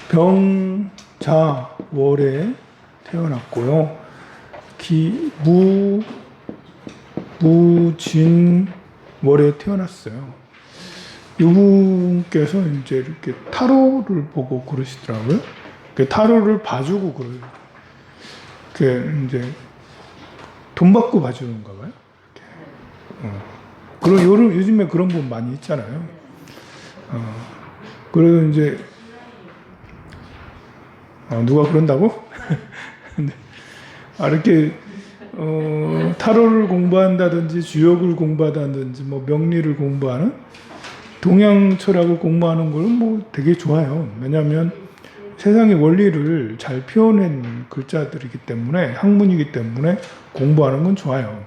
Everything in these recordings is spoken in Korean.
병자월에 태어났고요. 무진월에 태어났어요. 이분께서 이제 이렇게 타로를 보고 그러시더라고요. 타로를 봐주고 그래요. 이제 돈 받고 봐주는가 봐요. 그런 요즘에 그런 분 많이 있잖아요. 그래서 이제 누가 그런다고? 이렇게 타로를 공부한다든지 주역을 공부한다든지 뭐 명리를 공부하는 동양 철학을 공부하는 걸 뭐 되게 좋아요. 왜냐하면 세상의 원리를 잘 표현한 글자들이기 때문에 학문이기 때문에 공부하는 건 좋아요.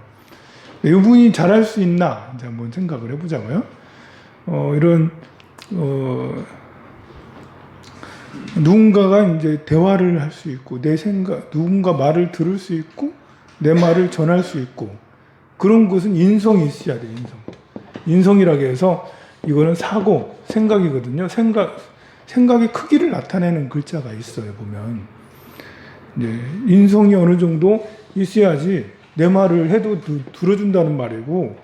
이분이 잘할 수 있나 이제 한번 생각을 해보자고요. 이런 누군가가 이제 대화를 할 수 있고 내 생각 누군가 말을 들을 수 있고 내 말을 전할 수 있고 그런 것은 인성이 있어야 돼요. 인성이라고 해서 이거는 사고 생각이거든요. 생각의 크기를 나타내는 글자가 있어요. 보면 이제 인성이 어느 정도 있어야지 내 말을 해도 들어준다는 말이고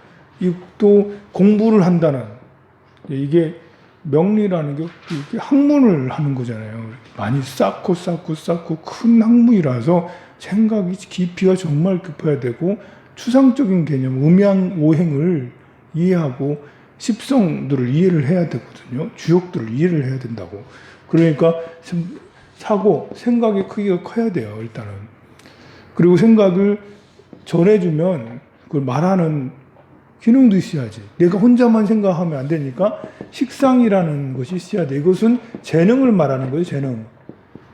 또 공부를 한다는 이게 명리라는 게 학문을 하는 거잖아요. 많이 쌓고 큰 학문이라서 생각이 깊이가 정말 깊어야 되고 추상적인 개념, 음양오행을 이해하고 십성들을 이해를 해야 되거든요. 주역들을 이해를 해야 된다고. 그러니까 생각의 크기가 커야 돼요. 일단은. 그리고 생각을 전해주면 그걸 말하는 기능도 있어야지. 내가 혼자만 생각하면 안 되니까 식상이라는 것이 있어야 돼. 이것은 재능을 말하는 거예요.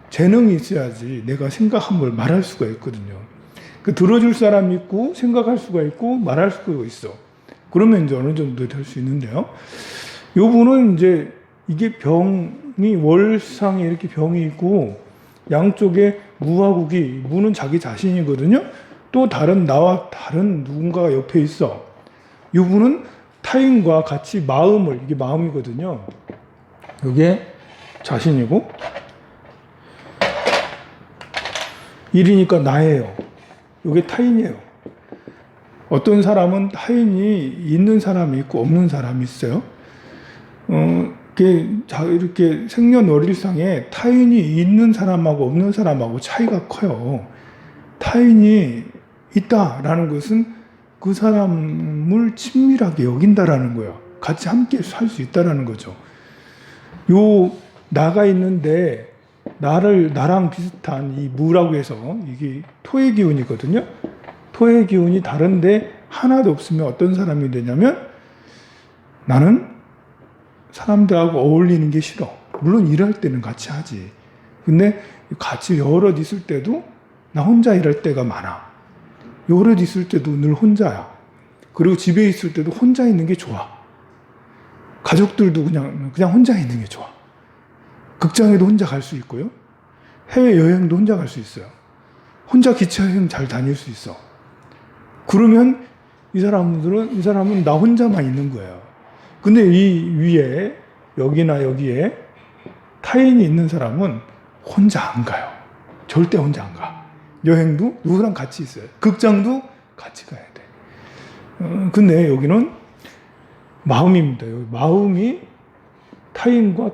재능이 있어야지 내가 생각한 걸 말할 수가 있거든요. 들어줄 사람이 있고 생각할 수가 있고 말할 수가 있어. 그러면 이제 어느 정도 될 수 있는데요. 요분은 이제 이게 병이 월상에 이렇게 병이 있고 양쪽에 무하국이 무는 자기 자신이거든요. 또 나와 다른 누군가가 옆에 있어. 이분은 타인과 같이 이게 마음이거든요. 이게 자신이고, 일이니까 나예요. 이게 타인이에요. 어떤 사람은 타인이 있는 사람이 있고 없는 사람이 있어요. 이렇게 생년월일상에 타인이 있는 사람하고 없는 사람하고 차이가 커요. 타인이 있다라는 것은 그 사람을 친밀하게 여긴다라는 거예요. 같이 함께 살 수 있다라는 거죠. 나가 있는데 나랑 비슷한 이 무라고 해서 이게 토의 기운이거든요. 토의 기운이 다른데 하나도 없으면 어떤 사람이 되냐면 나는 사람들하고 어울리는 게 싫어. 물론 일할 때는 같이 하지. 근데 같이 여럿 있을 때도 나 혼자 일할 때가 많아. 여럿 있을 때도 늘 혼자야. 그리고 집에 있을 때도 혼자 있는 게 좋아. 가족들도 그냥 혼자 있는 게 좋아. 극장에도 혼자 갈 수 있고요. 해외여행도 혼자 갈 수 있어요. 혼자 기차여행 잘 다닐 수 있어. 그러면 이 사람은 나 혼자만 있는 거예요. 근데 이 위에 여기나 여기에 타인이 있는 사람은 혼자 안 가요. 절대 혼자 안 가. 여행도 누구랑 같이 있어요. 극장도 같이 가야 돼. 근데 여기는 마음입니다. 마음이 타인과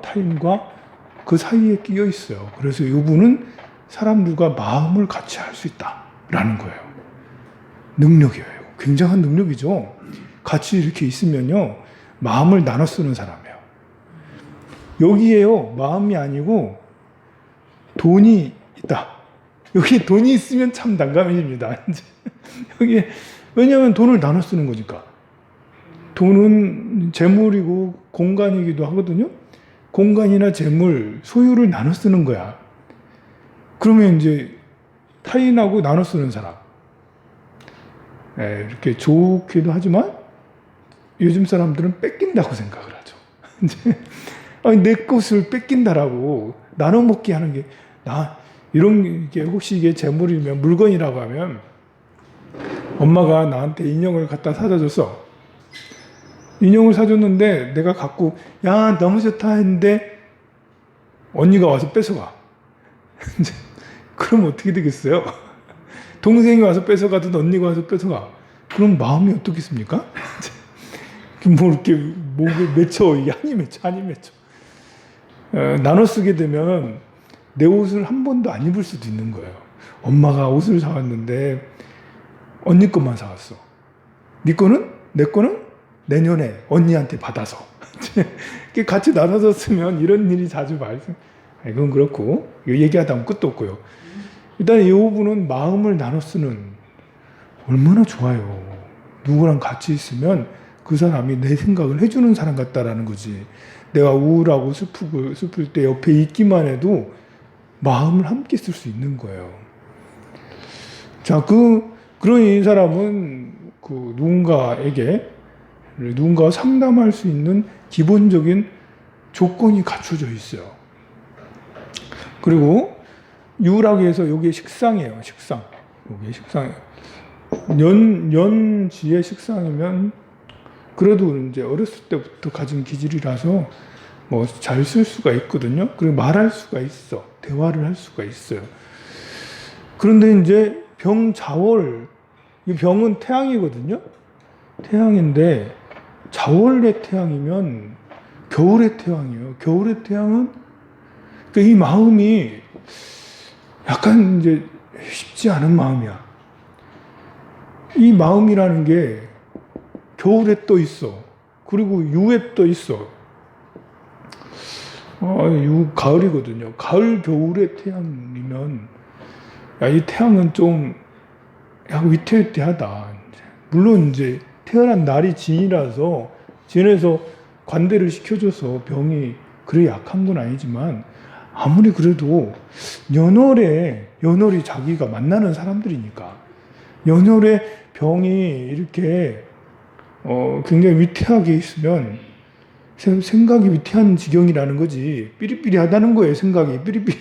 그 사이에 끼어 있어요. 그래서 이분은 사람들과 마음을 같이 할 수 있다라는 거예요. 능력이에요. 굉장한 능력이죠. 같이 이렇게 있으면요. 마음을 나눠 쓰는 사람이에요. 여기에요. 마음이 아니고 돈이 있다. 여기 돈이 있으면 참 난감해집니다. 여기에 왜냐하면 돈을 나눠 쓰는 거니까. 돈은 재물이고 공간이기도 하거든요. 공간이나 재물, 소유를 나눠 쓰는 거야. 그러면 이제 타인하고 나눠 쓰는 사람. 이렇게 좋기도 하지만 요즘 사람들은 뺏긴다고 생각을 하죠. 아니, 내 것을 뺏긴다라고 나눠 먹게 하는 게 이런 게 혹시 이게 재물이면 물건이라고 하면 엄마가 나한테 인형을 갖다 사다 줬어. 인형을 사줬는데 내가 갖고 야 너무 좋다 했는데 언니가 와서 뺏어가. 그럼 어떻게 되겠어요? 동생이 와서 뺏어가든 언니가 와서 뺏어가. 그럼 마음이 어떻겠습니까? 뭐 이렇게 목을 맺혀, 이게 한이 맺혀. 나눠 쓰게 되면 내 옷을 한 번도 안 입을 수도 있는 거예요. 엄마가 옷을 사왔는데 언니 것만 사왔어. 네 거는? 내 거는? 내년에 언니한테 받아서. 같이 나눠서 쓰면 이런 일이 자주 발생. 이건 그렇고, 얘기하다 보면 끝도 없고요. 일단 이 부분은 마음을 나눠 쓰는 얼마나 좋아요. 누구랑 같이 있으면 그 사람이 내 생각을 해주는 사람 같다라는 거지. 내가 우울하고 슬플 때 옆에 있기만 해도 마음을 함께 쓸 수 있는 거예요. 자, 그런 이 사람은 누군가와 상담할 수 있는 기본적인 조건이 갖춰져 있어요. 그리고 유라고 이게 식상이에요. 식상. 이게 식상이에요. 연지의 식상이면 그래도 이제 어렸을 때부터 가진 기질이라서 뭐 잘 쓸 수가 있거든요. 그리고 말할 수가 있어. 대화를 할 수가 있어요. 그런데 이제 병자월, 이 병은 태양이거든요. 태양인데 자월의 태양이면 겨울의 태양이에요. 겨울의 태양은 그러니까 이 마음이 약간 이제 쉽지 않은 마음이야. 이 마음이라는 게 겨울에 떠 있어. 그리고 유에 떠 있어. 가을이거든요. 가을, 겨울의 태양이면, 야, 이 태양은 좀, 약간 위태위태하다. 물론 이제 태어난 날이 진이라서, 진에서 관대를 시켜줘서 병이 그래 약한 건 아니지만, 아무리 그래도 연월이 자기가 만나는 사람들이니까, 연월에 병이 이렇게 굉장히 위태하게 있으면 생각이 위태한 지경이라는 거지. 삐리삐리하다는 거예요. 생각이 삐리삐리.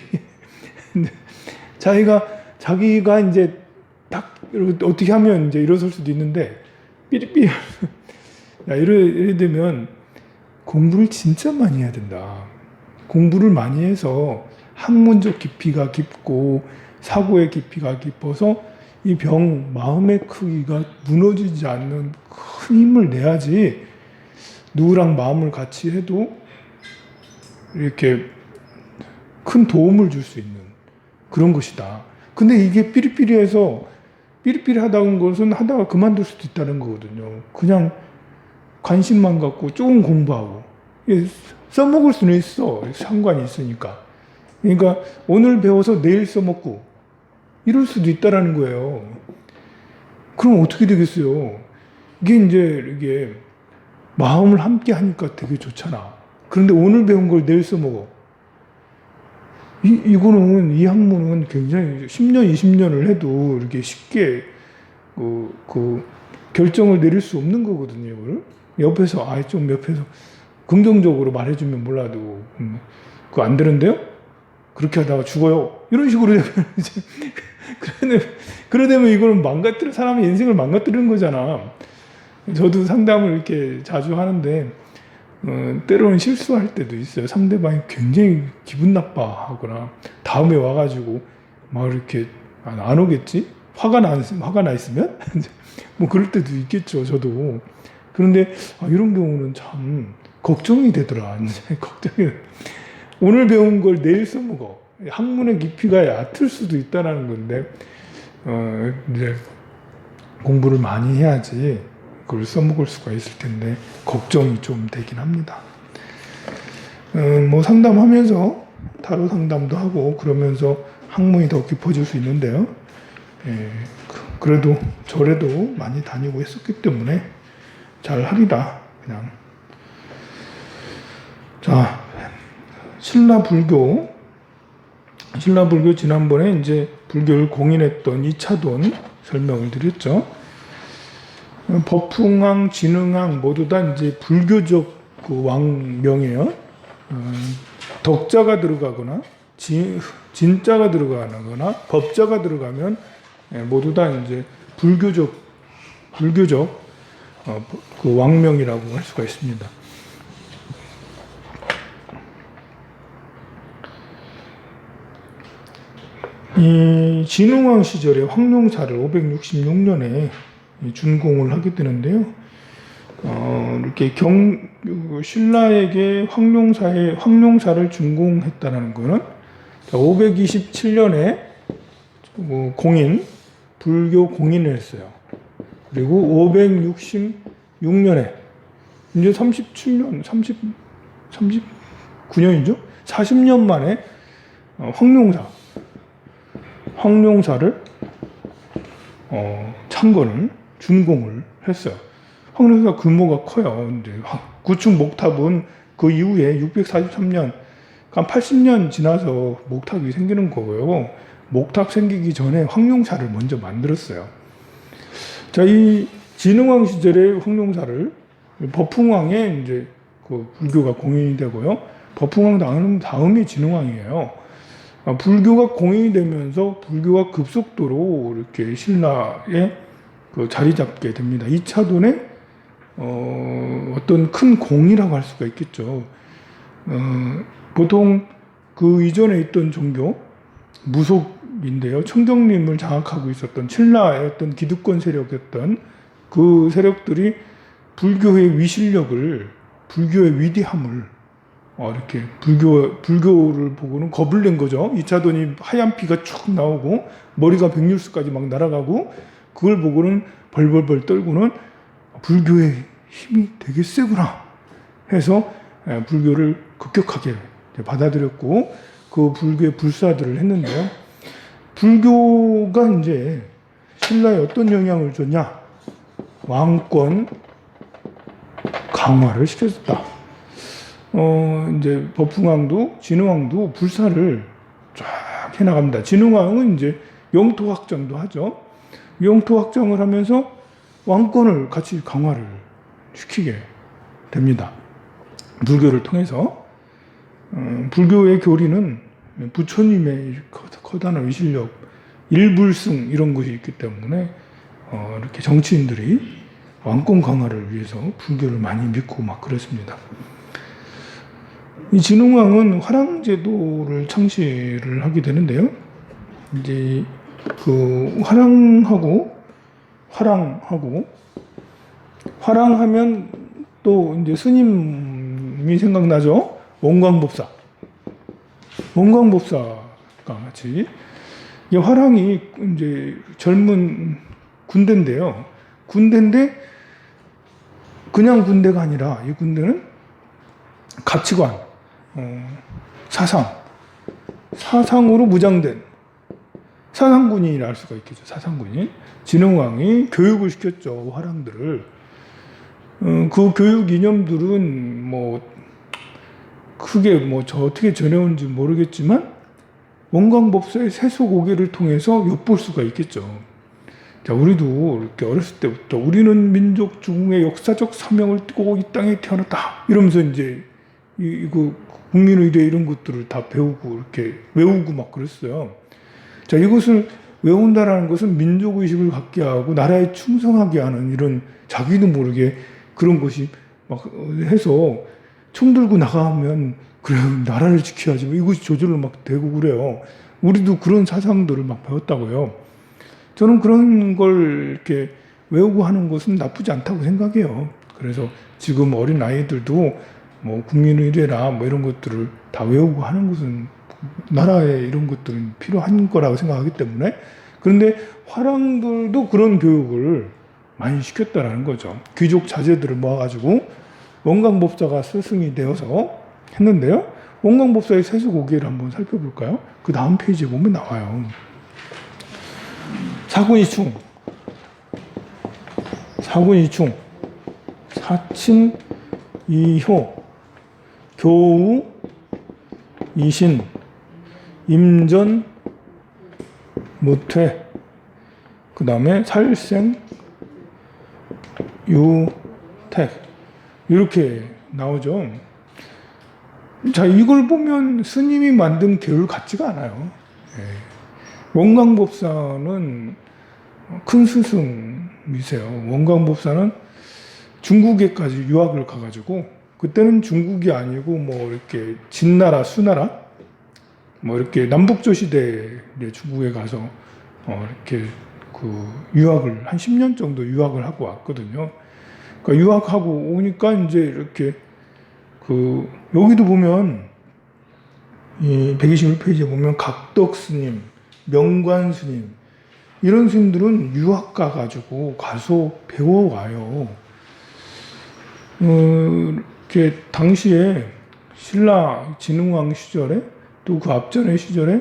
자기가 이제 딱 어떻게 하면 이제 일어설 수도 있는데 삐리삐리. 야, 이래 되면 공부를 진짜 많이 해야 된다. 공부를 많이 해서 학문적 깊이가 깊고 사고의 깊이가 깊어서 이 병 마음의 크기가 무너지지 않는 큰 힘을 내야지 누구랑 마음을 같이 해도 이렇게 큰 도움을 줄 수 있는 그런 것이다. 근데 이게 삐리삐리하다는 것은 하다가 그만둘 수도 있다는 거거든요. 그냥 관심만 갖고 조금 공부하고 써먹을 수는 있어. 상관이 있으니까. 그러니까 오늘 배워서 내일 써먹고 이럴 수도 있다라는 거예요. 그럼 어떻게 되겠어요? 이게 마음을 함께 하니까 되게 좋잖아. 그런데 오늘 배운 걸 내일 써먹어. 이 학문은 굉장히 10년, 20년을 해도 이렇게 쉽게 결정을 내릴 수 없는 거거든요. 이걸. 옆에서 긍정적으로 말해주면 몰라도 그거 안 되는데요? 그렇게 하다가 죽어요. 이런 식으로 되면 이제 그러되면 이거는 사람의 인생을 망가뜨리는 거잖아. 저도 상담을 이렇게 자주 하는데 때로는 실수할 때도 있어요. 상대방이 굉장히 기분 나빠하거나 다음에 와가지고 막 이렇게 안 오겠지? 화가 나 있으면 뭐 그럴 때도 있겠죠. 저도. 그런데 이런 경우는 참 걱정이 되더라. 걱정이. 오늘 배운 걸 내일 써먹어. 학문의 깊이가 얕을 수도 있다는 건데 이제 공부를 많이 해야지 그걸 써먹을 수가 있을 텐데 걱정이 좀 되긴 합니다. 뭐 상담하면서 타로 상담도 하고 그러면서 학문이 더 깊어질 수 있는데요. 그래도 절에도 많이 다니고 했었기 때문에 잘 하리라 그냥. 자, 신라불교 지난번에 이제 불교를 공인했던 이차돈 설명을 드렸죠. 법풍왕, 진흥왕 모두 다 이제 불교적 그 왕명이에요. 덕자가 들어가거나 진자가 들어가거나 법자가 들어가면 모두 다 이제 불교적 그 왕명이라고 할 수가 있습니다. 이 진흥왕 시절에 황룡사를 566년에 준공을 하게 되는데요. 이렇게 신라에게 황룡사를 준공했다는 것은 527년에 불교 공인을 했어요. 그리고 566년에 이제 39년이죠. 40년 만에 황룡사를 창건을 준공을 했어요. 황룡사 규모가 커요. 이제 구축 목탑은 그 이후에 643년, 한 80년 지나서 목탑이 생기는 거고요. 목탑 생기기 전에 황룡사를 먼저 만들었어요. 자, 이 진흥왕 시절에 황룡사를 법흥왕에 이제 그 불교가 공인이 되고요. 법흥왕 다음이 진흥왕이에요. 불교가 공인이 되면서 불교가 급속도로 이렇게 신라에 자리 잡게 됩니다. 이 차돈에 어떤 큰 공이라고 할 수가 있겠죠. 보통 그 이전에 있던 종교 무속인데요. 청정림을 장악하고 있었던 신라의 어떤 기득권 세력이었던 그 세력들이 불교의 위실력을, 불교의 위대함을 이렇게 불교를 보고는 겁을 낸 거죠. 이차돈이 하얀 피가 쭉 나오고 머리가 백률수까지 막 날아가고 그걸 보고는 벌벌벌 떨고는 불교의 힘이 되게 세구나 해서 불교를 급격하게 받아들였고 그 불교의 불사들을 했는데요. 불교가 이제 신라에 어떤 영향을 줬냐? 왕권 강화를 시켰다. 이제 법흥왕도 진흥왕도 불사를 쫙 해나갑니다. 진흥왕은 이제 영토 확장도 하죠. 영토 확장을 하면서 왕권을 같이 강화를 시키게 됩니다. 불교를 통해서. 불교의 교리는 부처님의 커다란 위실력, 일불승 이런 것이 있기 때문에 이렇게 정치인들이 왕권 강화를 위해서 불교를 많이 믿고 막 그랬습니다. 이 진흥왕은 화랑제도를 창시를 하게 되는데요. 이제 그 화랑하면 또 이제 스님이 생각나죠. 원광법사가 같이 이 화랑이 이제 젊은 군대인데요. 군대인데 그냥 군대가 아니라 이 군대는 가치관, 사상으로 무장된 사상군인이라 할 수가 있겠죠. 사상군인. 진흥왕이 교육을 시켰죠. 화랑들을. 그 교육 이념들은 크게 어떻게 전해온지 모르겠지만 원광법사의 세속오개를 통해서 엿볼 수가 있겠죠. 자, 우리도 이렇게 어렸을 때부터 우리는 민족 중흥의 역사적 사명을 띠고 이 땅에 태어났다 이러면서 이제 이거 국민의례 이런 것들을 다 배우고 이렇게 외우고 막 그랬어요. 자, 이것을 외운다라는 것은 민족의식을 갖게 하고 나라에 충성하게 하는 이런 자기도 모르게 그런 것이 막 해서 총 들고 나가면 그래 나라를 지켜야지 이것이 저절로 막 되고 그래요. 우리도 그런 사상들을 막 배웠다고요. 저는 그런 걸 이렇게 외우고 하는 것은 나쁘지 않다고 생각해요. 그래서 지금 어린 아이들도 국민의례나 이런 것들을 다 외우고 하는 것은 나라에 이런 것들은 필요한 거라고 생각하기 때문에. 그런데 화랑들도 그런 교육을 많이 시켰다라는 거죠. 귀족 자제들을 모아가지고 원광법사가 스승이 되어서 했는데요. 원광법사의 세속오개를 한번 살펴볼까요? 그 다음 페이지에 보면 나와요. 사군이충, 사친, 이효, 교우, 이신, 임전, 무퇴, 그 다음에 살생, 유택 이렇게 나오죠. 자, 이걸 보면 스님이 만든 계율 같지가 않아요. 원광법사는 큰 스승이세요. 원광법사는 중국에까지 유학을 가가지고, 그때는 중국이 아니고 뭐 이렇게 진나라, 수나라, 뭐 이렇게 남북조 시대에 중국에 가서 이렇게 그 유학을 한 10년 정도 유학을 하고 왔거든요. 그러니까 유학하고 오니까 이제 이렇게 그 여기도 보면 이 121페이지에 보면 각덕 스님, 명관 스님 이런 스님들은 유학 가가지고 가서 배워와요. 이렇게 당시에 신라 진흥왕 시절에 또 그 앞전의 시절에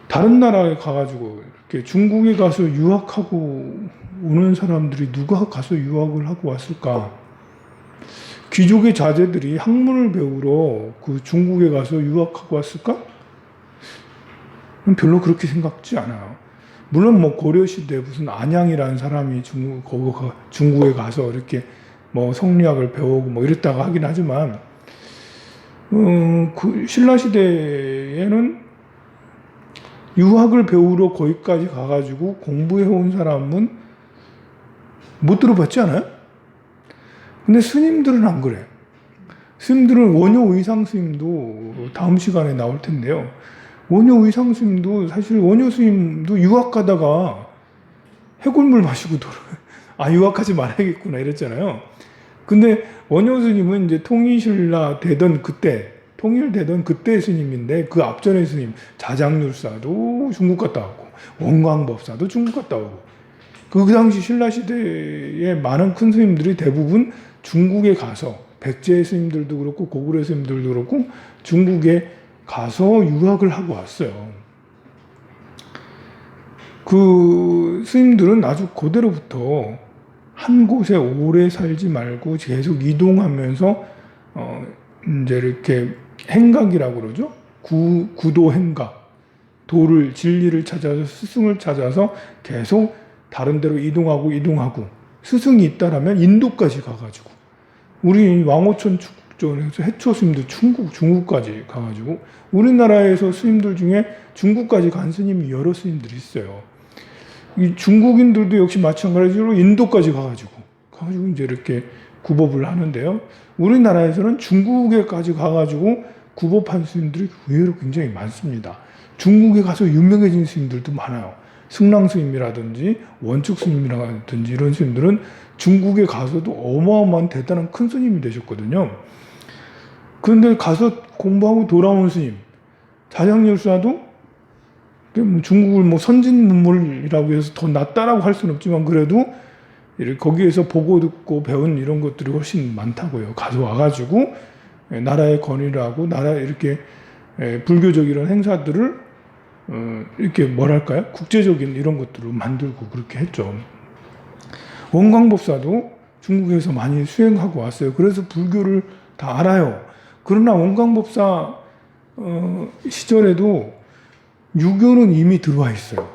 다른 나라에 가가지고 이렇게 중국에 가서 유학하고 오는 사람들이 누가 가서 유학을 하고 왔을까? 귀족의 자제들이 학문을 배우러 그 중국에 가서 유학하고 왔을까? 별로 그렇게 생각지 않아요. 물론 뭐 고려시대 무슨 안양이라는 사람이 중국에 가서 이렇게 뭐 성리학을 배우고 뭐 이랬다가 하긴 하지만, 그 신라시대에는 유학을 배우러 거기까지 가가지고 공부해온 사람은 못 들어봤지 않아요? 근데 스님들은 안 그래. 스님들은 원효 의상 스님도 다음 시간에 나올 텐데요. 원효 의상 스님도 사실 원효 스님도 유학 가다가 해골물 마시고 유학하지 말아야겠구나 이랬잖아요. 근데 원효 스님은 이제 통일신라 되던 그때, 통일되던 그때 스님인데 그 앞전의 스님 자장률사도 중국 갔다 왔고 원광법사도 중국 갔다 오고 그 당시 신라 시대의 많은 큰 스님들이 대부분 중국에 가서 백제 스님들도 그렇고 고구려 스님들도 그렇고 중국에 가서 유학을 하고 왔어요. 그 스님들은 아주 그대로부터 한 곳에 오래 살지 말고 계속 이동하면서 이제 이렇게 행각이라고 그러죠. 구도 행각, 도를 진리를 찾아서 스승을 찾아서 계속 다른 데로 이동하고 스승이 있다라면 인도까지 가가지고 우리 왕오천 축전에서 해초 스님도 중국까지 가가지고 우리나라에서 스님들 중에 중국까지 간 스님이 여러 스님들이 있어요. 이 중국인들도 역시 마찬가지로 인도까지 가가지고 이제 이렇게 구법을 하는데요. 우리나라에서는 중국에까지 가가지고 구법한 스님들이 의외로 굉장히 많습니다. 중국에 가서 유명해진 스님들도 많아요. 승랑 스님이라든지 원축 스님이라든지 이런 스님들은 중국에 가서도 어마어마한 대단한 큰 스님이 되셨거든요. 그런데 가서 공부하고 돌아온 스님, 자장률사도 중국을 뭐 선진 문물이라고 해서 더 낫다라고 할 수는 없지만 그래도 거기에서 보고 듣고 배운 이런 것들이 훨씬 많다고요. 가서 와가지고 나라의 건의를 하고 이렇게 불교적 이런 행사들을 이렇게 뭐랄까요? 국제적인 이런 것들을 만들고 그렇게 했죠. 원광법사도 중국에서 많이 수행하고 왔어요. 그래서 불교를 다 알아요. 그러나 원광법사 시절에도 유교는 이미 들어와 있어요.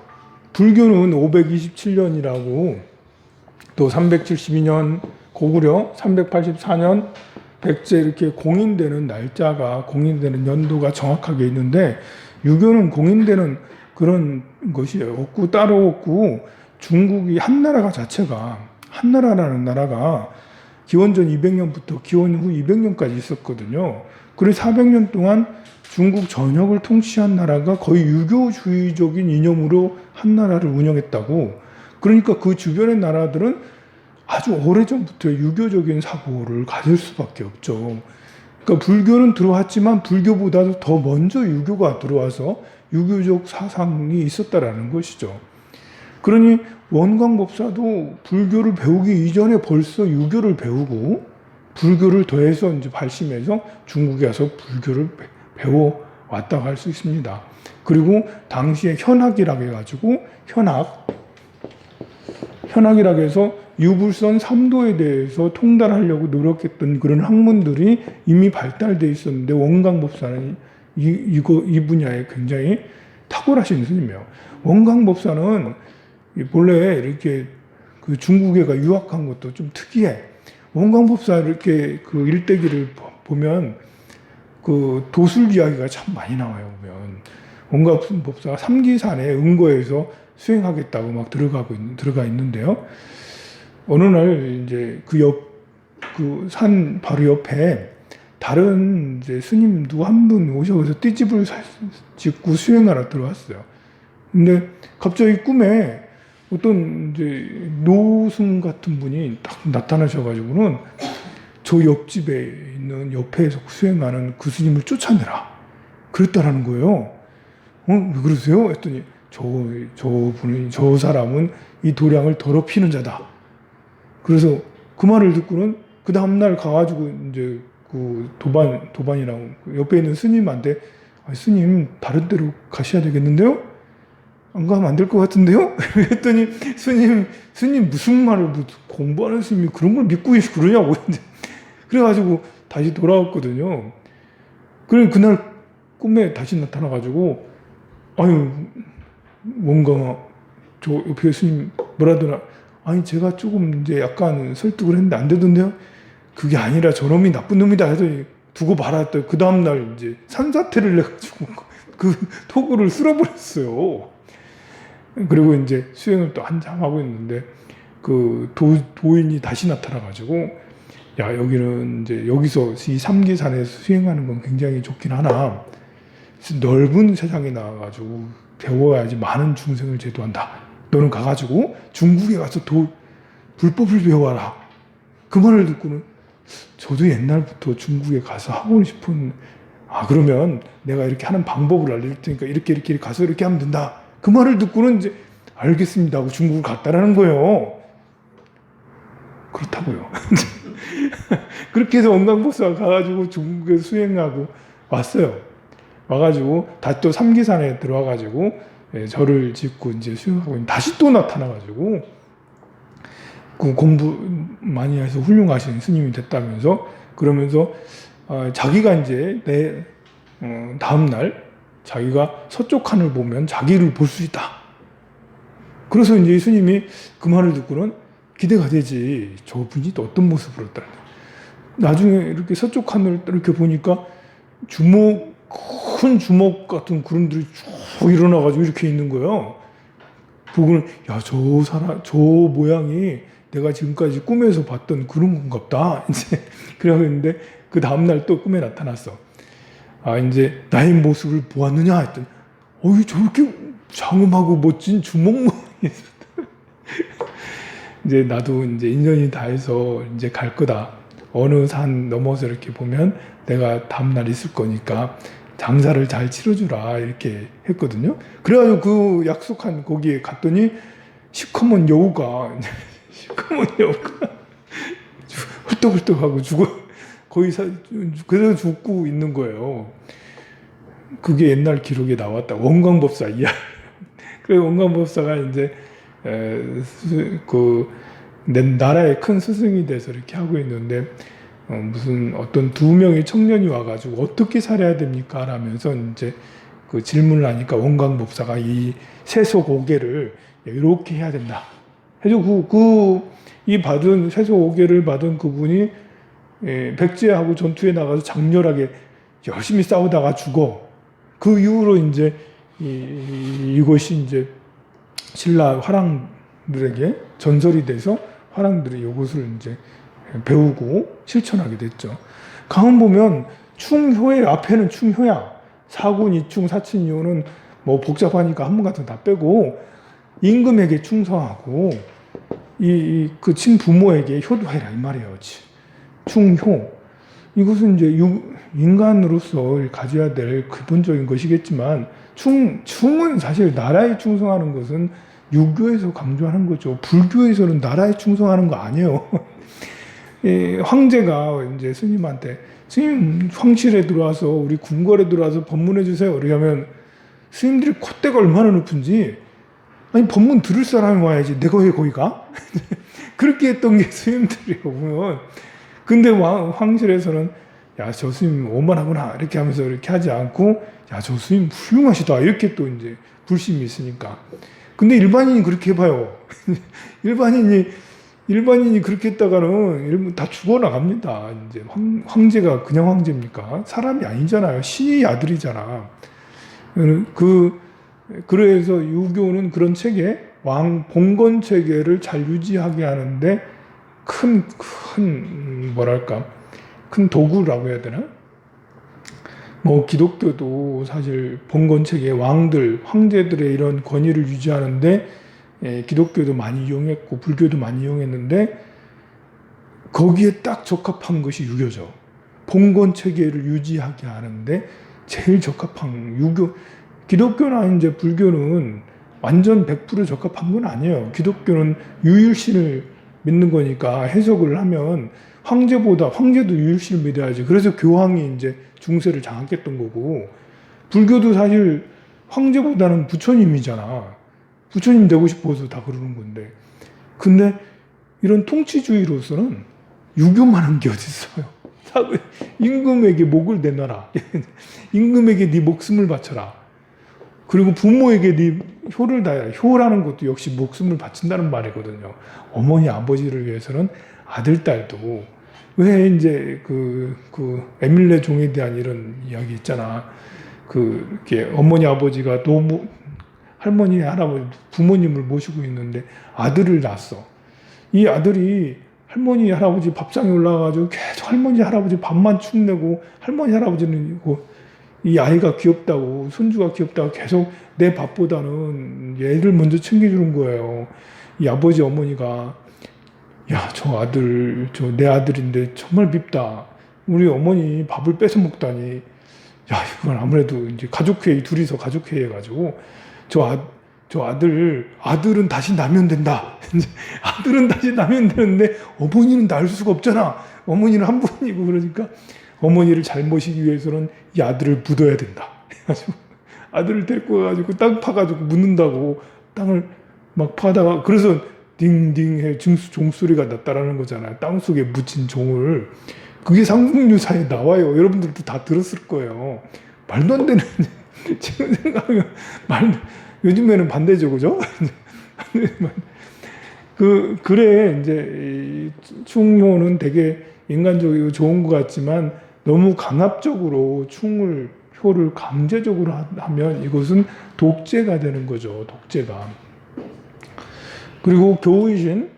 불교는 527년이라고 또 372년 고구려, 384년 백제 이렇게 공인되는 날짜가 공인되는 연도가 정확하게 있는데 유교는 공인되는 그런 것이 없고 따로 없고 중국이 한나라가 자체가 한나라라는 나라가 기원전 200년부터 기원 후 200년까지 있었거든요. 그래서 400년 동안 중국 전역을 통치한 나라가 거의 유교주의적인 이념으로 한나라를 운영했다고. 그러니까 그 주변의 나라들은 아주 오래전부터 유교적인 사고를 가질 수밖에 없죠. 그러니까 불교는 들어왔지만 불교보다도 더 먼저 유교가 들어와서 유교적 사상이 있었다라는 것이죠. 그러니 원광법사도 불교를 배우기 이전에 벌써 유교를 배우고 불교를 더해서 이제 발심해서 중국에 와서 불교를 배워왔다고 할 수 있습니다. 그리고 당시에 현학이라고 해가지고 현학이라고 해서 유불선 3도에 대해서 통달하려고 노력했던 그런 학문들이 이미 발달되어 있었는데 원광법사는 이 분야에 굉장히 탁월하신 스님이에요. 원광법사는 본래 이렇게 그 중국에 가 유학한 것도 좀 특이해. 원광법사 이렇게 그 일대기를 보면 그 도술 이야기가 참 많이 나와요. 보면 원광법사가 삼기산에 은거에서 수행하겠다고 막 들어가 있는데요. 어느 날 이제 그 산 바로 옆에 다른 이제 스님 누구 한 분 오셔서 띠집을 짓고 수행하러 들어왔어요. 근데 갑자기 꿈에 어떤 이제 노승 같은 분이 딱 나타나셔가지고는 저 옆집에 있는 옆에서 수행하는 그 스님을 쫓아내라 그랬다라는 거예요. 왜 그러세요? 했더니 저 사람은 이 도량을 더럽히는 자다. 그래서 그 말을 듣고는 그 다음날 가가지고 이제 그 도반이라고 옆에 있는 스님한테 스님 다른 데로 가셔야 되겠는데요? 안 가면 안 될 것 같은데요? 했더니 스님 무슨 말을 공부하는 스님이 그런 걸 믿고 그러냐고. 그래가지고 다시 돌아왔거든요. 그래 그날 꿈에 다시 나타나가지고 아유 뭔가 저 옆에 스님 뭐라더라. 아니 제가 조금 이제 약간 설득을 했는데 안 되던데요? 그게 아니라 저놈이 나쁜 놈이다 해서 두고 말았더니 그 다음날 이제 산사태를 내가지고 그 토구를 쓸어버렸어요. 그리고 이제 수행을 또 한참 하고 있는데 그 도인이 다시 나타나가지고 야 여기는 이제 여기서 이 삼계산에서 수행하는 건 굉장히 좋긴 하나 넓은 세상에 나와가지고 배워야지 많은 중생을 제도한다. 너는 가가지고 중국에 가서 불법을 배워라. 그 말을 듣고는 저도 옛날부터 중국에 가서 하고 싶은 그러면 내가 이렇게 하는 방법을 알릴 테니까 이렇게 가서 이렇게 하면 된다. 그 말을 듣고는 이제 알겠습니다 하고 중국을 갔다라는 거예요. 그렇다고요. 그렇게 해서 원광법사가 가가지고 중국에 수행하고 왔어요. 와가지고 다시 또 삼계산에 들어와가지고 절을 짓고 이제 수행하고 다시 또 나타나가지고 그 공부 많이 해서 훌륭하신 스님이 됐다면서 그러면서 자기가 이제 다음 날 자기가 서쪽 하늘 보면 자기를 볼 수 있다. 그래서 이제 스님이 그 말을 듣고는 기대가 되지. 저분이 또 어떤 모습으로 했다. 나중에 이렇게 서쪽 하늘 이렇게 보니까 큰 주먹 같은 구름들이 쭉 일어나가지고 이렇게 있는 거예요. 보고는 야, 저 모양이 내가 지금까지 꿈에서 봤던 그런 건갑다. 이제 그러고 있는데 그 다음날 또 꿈에 나타났어. 이제 나의 모습을 보았느냐 했더니 저렇게 장엄하고 멋진 주먹 모양이 있었다. 이제 나도 이제 인연이 다해서 이제 갈 거다. 어느 산 넘어서 이렇게 보면 내가 다음날 있을 거니까 장사를 잘 치러주라 이렇게 했거든요. 그래가지고 그 약속한 거기에 갔더니 시커먼 여우가 헐떡헐떡하고 그래서 죽고 있는 거예요. 그게 옛날 기록에 나왔다. 원광법사 이야기. 그래서 원광법사가 이제 그 나라의 큰 스승이 돼서 이렇게 하고 있는데 무슨 어떤 두 명의 청년이 와가지고 어떻게 살아야 됩니까? 라면서 이제 그 질문을 하니까 원광법사가 이 세속오계를 이렇게 해야 된다. 해서 이 세속오계를 받은 그분이 백제하고 전투에 나가서 장렬하게 열심히 싸우다가 죽어. 그 이후로 이제 이것이 이제 신라 화랑들에게 전설이 돼서 화랑들이 이것을 이제 배우고 실천하게 됐죠. 가만 보면 충효의 앞에는 충효야. 사군, 이충, 사친, 이효는 뭐 복잡하니까 한문 같은 거 다 빼고 임금에게 충성하고 그 친부모에게 효도해라 이 말이에요. 충효. 이것은 이제 인간으로서 가져야 될 기본적인 것이겠지만 충은 사실 나라에 충성하는 것은 유교에서 강조하는 거죠. 불교에서는 나라에 충성하는 거 아니에요. 황제가 이제 스님한테 스님 황실에 들어와서 우리 궁궐에 들어와서 법문해 주세요. 그러면 스님들이 콧대가 얼마나 높은지 아니 법문 들을 사람이 와야지 내가 왜 거기 가? 그렇게 했던 게 스님들이에요 보면. 근데 황실에서는 야 저 스님 오만하구나 이렇게 하면서 이렇게 하지 않고 야 저 스님 훌륭하시다 이렇게 또 이제 불심이 있으니까. 근데 일반인이 그렇게 해봐요. 일반인이 그렇게 했다가는 다 죽어나갑니다. 이제 황제가 그냥 황제입니까? 사람이 아니잖아요. 신의 아들이잖아. 그래서 유교는 그런 체계, 봉건 체계를 잘 유지하게 하는데 뭐랄까, 큰 도구라고 해야 되나? 뭐 기독교도 사실 봉건체계 왕들, 황제들의 이런 권위를 유지하는데 기독교도 많이 이용했고 불교도 많이 이용했는데 거기에 딱 적합한 것이 유교죠. 봉건체계를 유지하게 하는데 제일 적합한 유교. 기독교나 이제 불교는 완전 100% 적합한 건 아니에요. 기독교는 유일신을 믿는 거니까 해석을 하면 황제도 유일신을 믿어야지. 그래서 교황이 이제 중세를 장악했던 거고, 불교도 사실 황제보다는 부처님이잖아. 부처님 되고 싶어서 다 그러는 건데. 근데 이런 통치주의로서는 유교만한 게 어딨어요. 임금에게 목을 내놔라. 임금에게 네 목숨을 바쳐라. 그리고 부모에게 네 효를 다해라. 효라는 것도 역시 목숨을 바친다는 말이거든요. 어머니 아버지를 위해서는 아들 딸도. 왜 이제 그 에밀레 종에 대한 이런 이야기 있잖아. 이렇게 어머니 아버지가 노모 할머니 할아버지 부모님을 모시고 있는데 아들을 낳았어. 이 아들이 할머니 할아버지 밥상에 올라가가지고 계속 할머니 할아버지 밥만 축내고, 할머니 할아버지는 이 아이가 귀엽다고, 손주가 귀엽다고 계속 내 밥보다는 얘를 먼저 챙겨주는 거예요. 이 아버지 어머니가, 야, 저 내 아들인데 정말 밉다. 우리 어머니 밥을 뺏어 먹다니. 야, 이건 아무래도 이제 둘이서 가족회의 해가지고, 아들은 다시 낳으면 된다. 아들은 다시 낳으면 되는데, 어머니는 낳을 수가 없잖아. 어머니는 한 분이고, 그러니까, 어머니를 잘 모시기 위해서는 이 아들을 묻어야 된다. 해가지고, 아들을 데리고 가가지고, 땅 파가지고 묻는다고, 땅을 막 파다가, 그래서, 딩딩 해 종소리가 났다라는 거잖아요. 땅속에 묻힌 종을. 그게 삼국유사에 나와요. 여러분들도 다 들었을 거예요. 말도 안 되는, 지금 생각하면, 요즘에는 반대죠, 그죠? 그래, 이제, 충효는 되게 인간적이고 좋은 것 같지만, 너무 강압적으로 효를 강제적으로 하면 이것은 독재가 되는 거죠, 독재가. 그리고 교의신,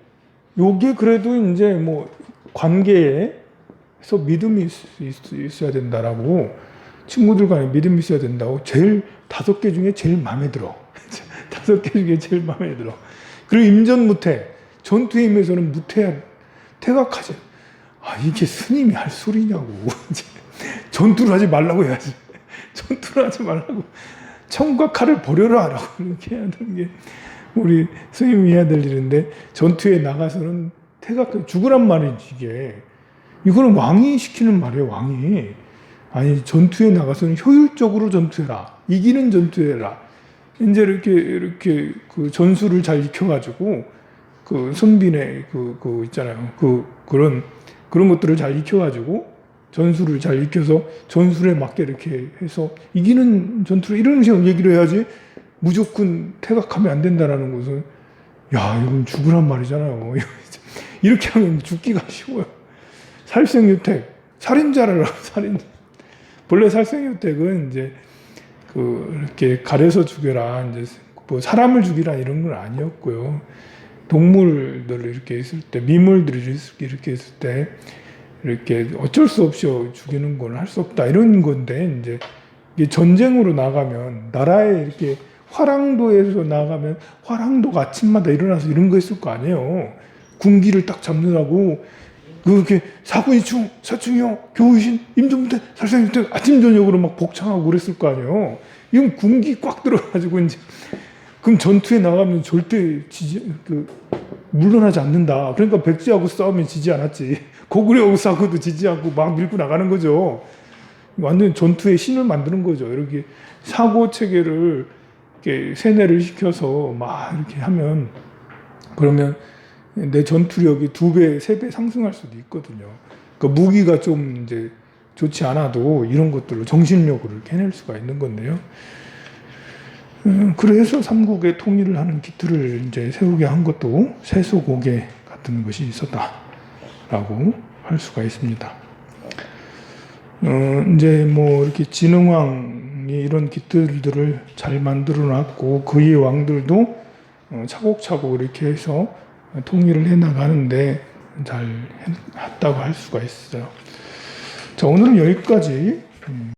요게 그래도 이제 뭐 관계에서 믿음이 있어야 된다라고, 친구들 간에 믿음이 있어야 된다고 5개 중에 제일 마음에 들어. 5개 중에 제일 마음에 들어. 그리고 임전무태, 전투에 임해서는 태각하지. 아, 이게 스님이 할 소리냐고. 전투를 하지 말라고 해야지. 전투를 하지 말라고. 창과 칼을 버려라 라고 이렇게 해야 되는 게 우리 스님이 해야 될 일인데, 전투에 나가서는 죽으란 말이지, 이게. 이거는 왕이 시키는 말이에요, 왕이. 아니, 전투에 나가서는 효율적으로 전투해라. 이기는 전투해라. 이제 이렇게 그 전술을 잘 익혀가지고, 선빈의 있잖아요. 그런 것들을 잘 익혀가지고, 전술을 잘 익혀서 전술에 맞게 이렇게 해서 이기는 전투를 이런 식으로 얘기를 해야지, 무조건 태각하면 안 된다라는 것은, 야, 이건 죽으란 말이잖아요. 이렇게 하면 죽기가 쉬워요. 살생유택, 살인자를 살인. 본래 살생유택은 이제 이렇게 가려서 죽여라, 이제 뭐 사람을 죽이라 이런 건 아니었고요. 동물들을 이렇게 있을 때, 미물들이 이렇게 있을 때 이렇게 어쩔 수 없이 죽이는 건 할 수 없다 이런 건데, 이제 이게 전쟁으로 나가면 나라에 이렇게 화랑도에서 나가면 화랑도가 아침마다 일어나서 이런 거 했을 거 아니에요. 군기를 딱 잡느라고 그렇게 사군이충, 사충형, 교의신, 임전무태, 살생유택 아침 저녁으로 막 복창하고 그랬을 거 아니에요. 이건 군기 꽉 들어가지고 이제 그럼 전투에 나가면 절대 물러나지 않는다. 그러니까 백제하고 싸우면 지지 않았지. 고구려하고 싸워도 지지 않고 막 밀고 나가는 거죠. 완전 전투의 신을 만드는 거죠. 이렇게 사고 체계를 이렇게 세뇌를 시켜서 막 이렇게 하면, 그러면 내 전투력이 2배, 3배 상승할 수도 있거든요. 그러니까 무기가 좀 이제 좋지 않아도 이런 것들로 정신력으로 이렇게 해낼 수가 있는 건데요. 그래서 삼국의 통일을 하는 기틀을 이제 세우게 한 것도 세소고개 같은 것이 있었다라고 할 수가 있습니다. 이제 뭐 이렇게 진흥왕이 이런 기틀들을 잘 만들어 놨고, 그의 왕들도 차곡차곡 이렇게 해서 통일을 해 나가는데, 잘 했다고 할 수가 있어요. 자, 오늘은 여기까지